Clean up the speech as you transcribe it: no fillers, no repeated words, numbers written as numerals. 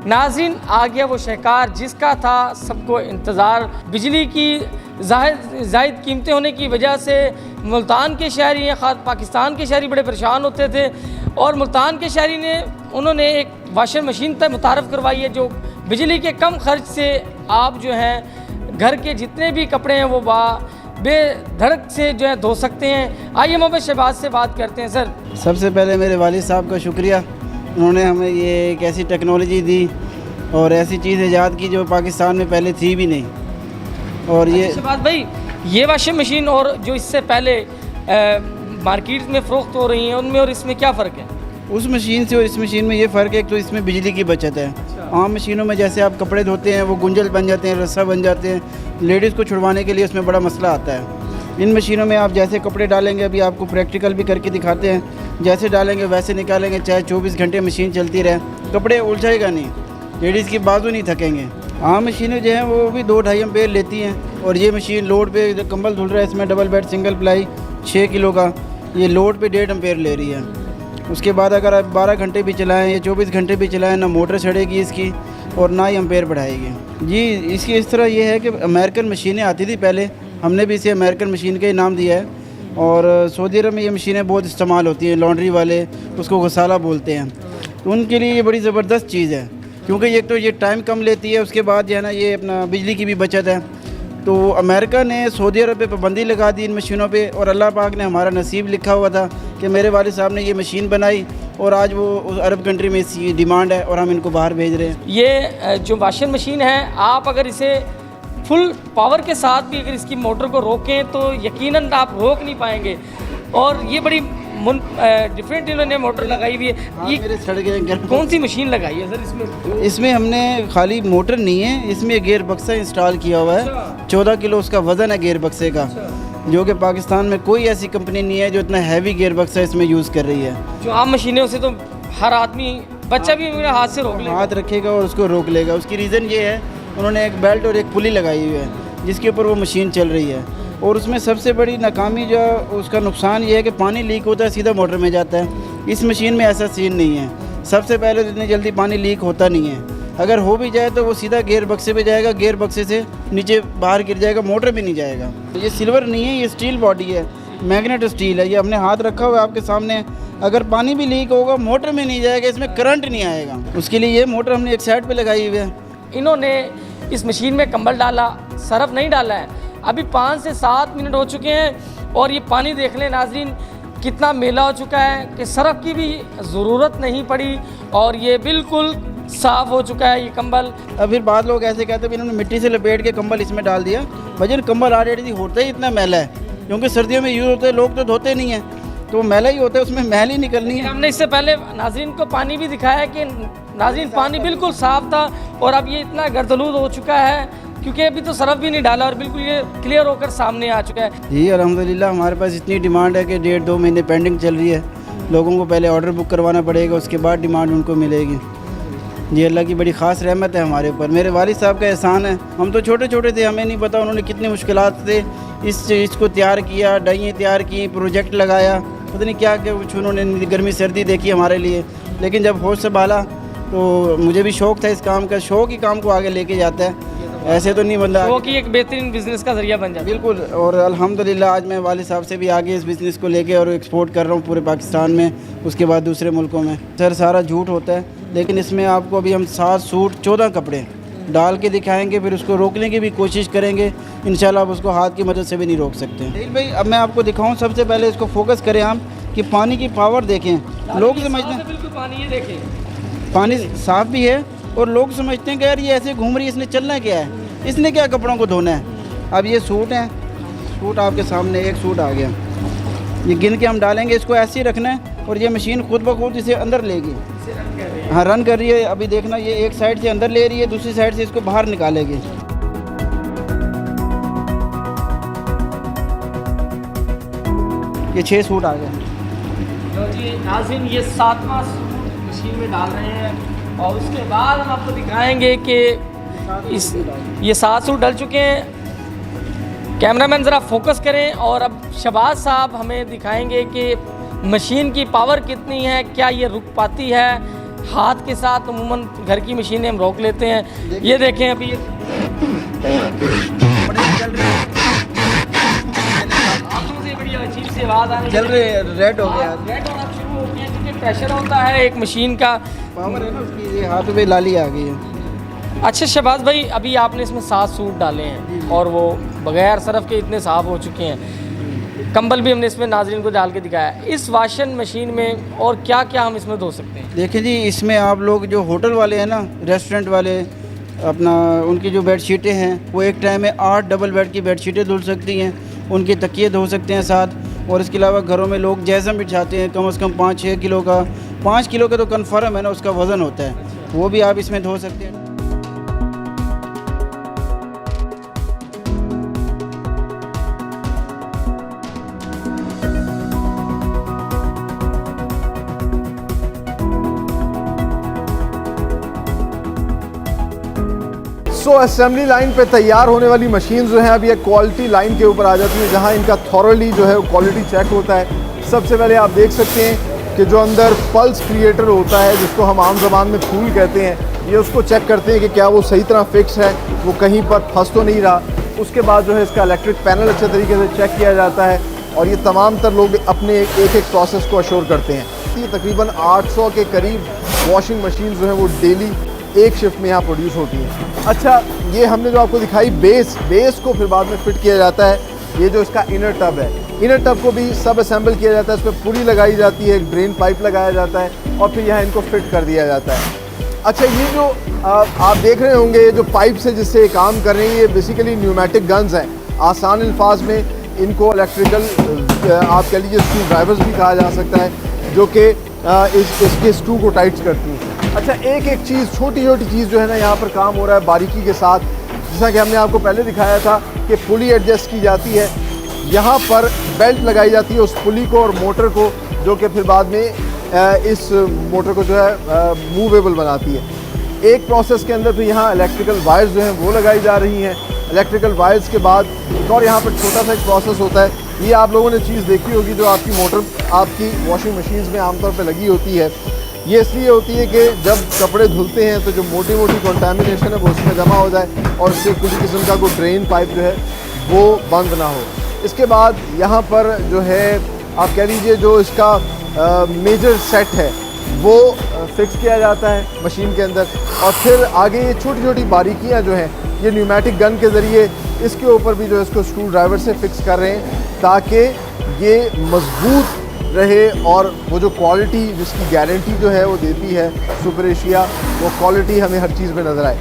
नाज़रीन, आ गया वो शहकार जिसका था सबको इंतज़ार। बिजली की ज़ायद कीमतें होने की वजह से मुल्तान के शहरी या ख़ास पाकिस्तान के शहरी बड़े परेशान होते थे, और मुल्तान के शहरी ने उन्होंने एक वॉशिंग मशीन तक मुतारफ़ करवाई है जो बिजली के कम खर्च से आप जो हैं घर के जितने भी कपड़े हैं वो बेधड़क से जो है धो सकते हैं। आइए मोहम्मद शहबाज से बात करते हैं। सर, सबसे पहले मेरे वालिद साहब का शुक्रिया, उन्होंने हमें ये एक ऐसी टेक्नोलॉजी दी और ऐसी चीज़ ईजाद की जो पाकिस्तान में पहले थी भी नहीं। और ये शहबाज भाई, ये वॉशिंग मशीन और जो इससे पहले मार्केट में फ़रोख्त हो रही हैं उनमें और इसमें क्या फ़र्क है? उस मशीन से और इस मशीन में ये फ़र्क है कि तो इसमें बिजली की बचत है। आम मशीनों में जैसे आप कपड़े धोते हैं वो गुंजल बन जाते हैं, रस्सा बन जाते हैं, लेडीज़ को छुड़वाने के लिए उसमें बड़ा मसला आता है। इन मशीनों में आप जैसे कपड़े डालेंगे, अभी आपको प्रैक्टिकल भी करके दिखाते हैं, जैसे डालेंगे वैसे निकालेंगे, चाहे 24 घंटे मशीन चलती रहे, कपड़े उलझेगा नहीं, लेडीज़ की बाजू नहीं थकेंगे। आम मशीनें जो हैं वो भी 2-2.5 एम्पेयर लेती हैं, और ये मशीन लोड पे कंबल धुल रहा है, इसमें double bed single ply 6 kilo का, ये लोड पे 1.5 एम्पेयर ले रही है। उसके बाद अगर आप 12 घंटे भी चलाएँ या 24 घंटे भी चलाएँ, ना मोटर चढ़ेगी इसकी और ना ही एम्पेयर बढ़ाएगी। जी, इसकी इस तरह ये है कि अमेरिकन मशीनें आती थी पहले, हमने भी इसे अमेरिकन मशीन का ही नाम दिया है, और सऊदी अरब में ये मशीनें बहुत इस्तेमाल होती हैं, लॉन्ड्री वाले उसको गसाला बोलते हैं, तो उनके लिए ये बड़ी ज़बरदस्त चीज़ है, क्योंकि एक तो ये टाइम कम लेती है, उसके बाद जो है ना ये अपना बिजली की भी बचत है। तो अमेरिका ने सऊदी अरब पे पाबंदी लगा दी इन मशीनों पे, और अल्लाह पाक ने हमारा नसीब लिखा हुआ था कि मेरे वालिद साहब ने ये मशीन बनाई, और आज वो उस अरब कंट्री में इसकी डिमांड है और हम इनको बाहर भेज रहे हैं। ये जो वॉशिंग मशीन है, आप अगर इसे फुल पावर के साथ भी अगर इसकी मोटर को रोकें तो यकीनन आप रोक नहीं पाएंगे, और ये बड़ी डिफरेंट इन्होंने मोटर लगाई हुई है। ये मेरे सड़क कौन सी मशीन लगाई है सर इसमें हमने खाली मोटर नहीं है, इसमें गेयर बक्सा इंस्टॉल किया हुआ है। 14 किलो उसका वज़न है गेयर बक्से का, जो कि पाकिस्तान में कोई ऐसी कंपनी नहीं है जो इतना हैवी गेयर बक्सा इसमें यूज़ कर रही है। जो आम मशीनों से तो हर आदमी, बच्चा भी हाथ से रोक लेगा, हाथ रखेगा और उसको रोक लेगा। उसकी रीज़न ये है, उन्होंने एक बेल्ट और एक पुली लगाई हुई है जिसके ऊपर वो मशीन चल रही है। और उसमें सबसे बड़ी नाकामी जो उसका नुकसान ये है कि पानी लीक होता है, सीधा मोटर में जाता है। इस मशीन में ऐसा सीन नहीं है। सबसे पहले तो इतनी जल्दी पानी लीक होता नहीं है, अगर हो भी जाए तो वो सीधा गेयर बक्से पे जाएगा, गेयर बक्से से नीचे बाहर गिर जाएगा, मोटर भी नहीं जाएगा। ये सिल्वर नहीं है, ये स्टील बॉडी है, मैग्नेट स्टील है। ये हमने हाथ रखा हुआ है आपके सामने, अगर पानी भी लीक होगा मोटर में नहीं जाएगा, इसमें करंट नहीं आएगा। उसके लिए ये मोटर हमने एक साइड पे लगाई हुई है। इन्होंने इस मशीन में कंबल डाला, सरफ नहीं डाला है। अभी 5 से 7 मिनट हो चुके हैं और ये पानी देख लें नाजरीन कितना मेला हो चुका है कि सरफ की भी ज़रूरत नहीं पड़ी, और ये बिल्कुल साफ़ हो चुका है ये कंबल। अब फिर बाद लोग ऐसे कहते हैं इन्होंने मिट्टी से लपेट के कंबल इसमें डाल दिया। वजन कंबल ऑलरेडी होता ही इतना मैला है, क्योंकि सर्दियों में यूज़ होते हैं, लोग तो धोते नहीं हैं, तो मैला ही होता है, उसमें मैल ही निकलनी है। हमने इससे पहले नाजरीन को पानी भी दिखाया कि नाजरीन पानी बिल्कुल साफ़ था, और अब ये इतना गर्दलूद हो चुका है क्योंकि अभी तो सरफ भी नहीं डाला और बिल्कुल ये क्लियर होकर सामने आ चुका है। जी अल्हम्दुलिल्लाह, हमारे पास इतनी डिमांड है कि 1.5-2 महीने पेंडिंग चल रही है। लोगों को पहले ऑर्डर बुक करवाना पड़ेगा, उसके बाद डिमांड उनको मिलेगी। जी अल्लाह की बड़ी ख़ास रहमत है हमारे ऊपर, मेरे वालिद साहब का एहसान है। हम तो छोटे छोटे थे, हमें नहीं पता उन्होंने कितनी मुश्किलात से इस चीज़ को तैयार किया, डाइयाँ तैयार की, प्रोजेक्ट लगाया, पता नहीं क्या क्या कुछ उन्होंने गर्मी सर्दी देखी हमारे लिए। लेकिन जब होश संभाला तो मुझे भी शौक़ था इस काम का, शौक़ ही काम को आगे लेके जाता है, ऐसे तो नहीं बनता। शौक़ ही एक बेहतरीन बिज़नेस का ज़रिया बन जाता है। बिल्कुल, और अल्हम्दुलिल्लाह आज मैं वालिद साहब से भी आगे इस बिज़नेस को लेके और एक्सपोर्ट कर रहा हूँ पूरे पाकिस्तान में, उसके बाद दूसरे मुल्कों में। सर सारा झूठ होता है, लेकिन इसमें आपको अभी हम 7 सूट 14 कपड़े डाल के दिखाएंगे, फिर उसको रोकने की भी कोशिश करेंगे। इंशाल्लाह आप उसको हाथ की मदद से भी नहीं रोक सकते। भाई अब मैं आपको दिखाऊँ, सबसे पहले इसको फोकस करें हम कि पानी की पावर देखें। लोग समझते हैं बिल्कुल पानी, ये देखें पानी साफ़ भी है, और लोग समझते हैं कि यार ये ऐसे घूम रही है, इसने चलना क्या है, इसने क्या कपड़ों को धोना है। अब ये सूट हैं, सूट आपके सामने एक सूट आ गया, ये गिन के हम डालेंगे, इसको ऐसे ही रखना है और ये मशीन खुद ब खुद इसे अंदर लेगी। हाँ रन कर रही है, अभी देखना ये एक साइड से अंदर ले रही है, दूसरी साइड से इसको बाहर निकालेगी। ये 6 सूट आ गए। नाज़रीन ये 7वां मशीन में डाल रहे हैं और उसके बाद हम आपको दिखाएंगे कि ये 7 सूट डल चुके हैं। कैमरामैन ज़रा फोकस करें और अब शहबाज साहब हमें दिखाएंगे कि मशीन की पावर कितनी है, क्या ये रुक पाती है। हाथ के साथ अमूमन घर की मशीनें हम रोक लेते हैं। ये देखें अभी बड़ी अजीब सी आवाज़ आ रही चल रहे रेड हो गया, रेड होना शुरू होती है क्योंकि प्रेशर होता है एक मशीन का। पावर है ना उसकी, ये हाथ में लाली आ गई है। अच्छा शहबाज भाई, अभी आपने इसमें 7 सूट डाले हैं और वो बगैर सरफ के इतने साफ़ हो चुके हैं। कंबल भी हमने इसमें नाजरीन को डाल के दिखाया। इस वॉशिंग मशीन में और क्या क्या हम इसमें धो सकते हैं? देखिए जी, इसमें आप लोग जो होटल वाले हैं ना, रेस्टोरेंट वाले, अपना उनकी जो बेडशीटें हैं वो एक टाइम में 8 डबल बेड की बेडशीटें धुल सकती हैं, उनके तकिए धो सकते हैं साथ। और इसके अलावा घरों में लोग जैसम बिछाते हैं, कम से कम 5-6 किलो का, 5 किलो का तो कन्फर्म है ना उसका वज़न होता है, वो भी आप इसमें धो सकते हैं। असेंबली लाइन पे तैयार होने वाली मशीन जो है अभी एक क्वालिटी लाइन के ऊपर आ जाती है, जहां इनका थॉरली जो है क्वालिटी चेक होता है। सबसे पहले आप देख सकते हैं कि जो अंदर पल्स क्रिएटर होता है, जिसको हम आम ज़बान में फूल कहते हैं, ये उसको चेक करते हैं कि क्या वो सही तरह फिक्स है, वो कहीं पर फंस तो नहीं रहा। उसके बाद जो है इसका इलेक्ट्रिक पैनल अच्छे तरीके से चेक किया जाता है और ये तमाम तर लोग अपने एक एक प्रोसेस को अश्योर करते हैं। ये तकरीबन 800 के करीब वॉशिंग मशीन जो है वो डेली एक शिफ्ट में यहाँ प्रोड्यूस होती है। अच्छा, ये हमने जो आपको दिखाई बेस को फिर बाद में फिट किया जाता है। ये जो इसका इनर टब है, इनर टब को भी सब असेंबल किया जाता है, इस पर पुली लगाई जाती है, एक ड्रेन पाइप लगाया जाता है और फिर यहाँ इनको फिट कर दिया जाता है। अच्छा, ये जो आप देख रहे होंगे, ये जो पाइप से जिससे ये काम कर रहे हैं, ये बेसिकली न्यूमेटिक गन्स हैं। आसान अल्फाज में इनको इलेक्ट्रिकल आप कह लीजिए स्क्रू ड्राइवर्स भी कहा जा सकता है, जो कि इसके स्क्रू को टाइट करती हैं। अच्छा, एक एक चीज़, छोटी छोटी चीज़ जो है ना यहाँ पर काम हो रहा है बारीकी के साथ। जैसा कि हमने आपको पहले दिखाया था कि पुली एडजस्ट की जाती है, यहाँ पर बेल्ट लगाई जाती है उस पुली को और मोटर को, जो कि फिर बाद में इस मोटर को जो है मूवेबल बनाती है। एक प्रोसेस के अंदर फिर यहाँ इलेक्ट्रिकल वायर्स जो हैं वो लगाई जा रही हैं। इलेक्ट्रिकल वायर्स के बाद एक और यहाँ पर छोटा सा एक प्रोसेस होता है। ये आप लोगों ने चीज़ देखी होगी, जो आपकी मोटर आपकी वॉशिंग मशीन्स में आमतौर पर लगी होती है। ये इसलिए होती है कि जब कपड़े धुलते हैं तो जो मोटी मोटी कंटामिनेशन है वो उसमें जमा हो जाए और उससे किसी किस्म का कोई ड्रेन पाइप जो है वो बंद ना हो। इसके बाद यहाँ पर जो है आप कह लीजिए जो इसका मेजर सेट है वो फिक्स किया जाता है मशीन के अंदर, और फिर आगे ये छोटी छोटी बारीकियाँ जो हैं ये न्यूमेटिक गन के ज़रिए इसके ऊपर भी जो है इसको स्क्रू ड्राइवर से फिक्स कर रहे हैं, ताकि ये मजबूत रहे और वो जो क्वालिटी जिसकी गारंटी जो है वो देती है सुपर एशिया, वो क्वालिटी हमें हर चीज़ में नज़र आए।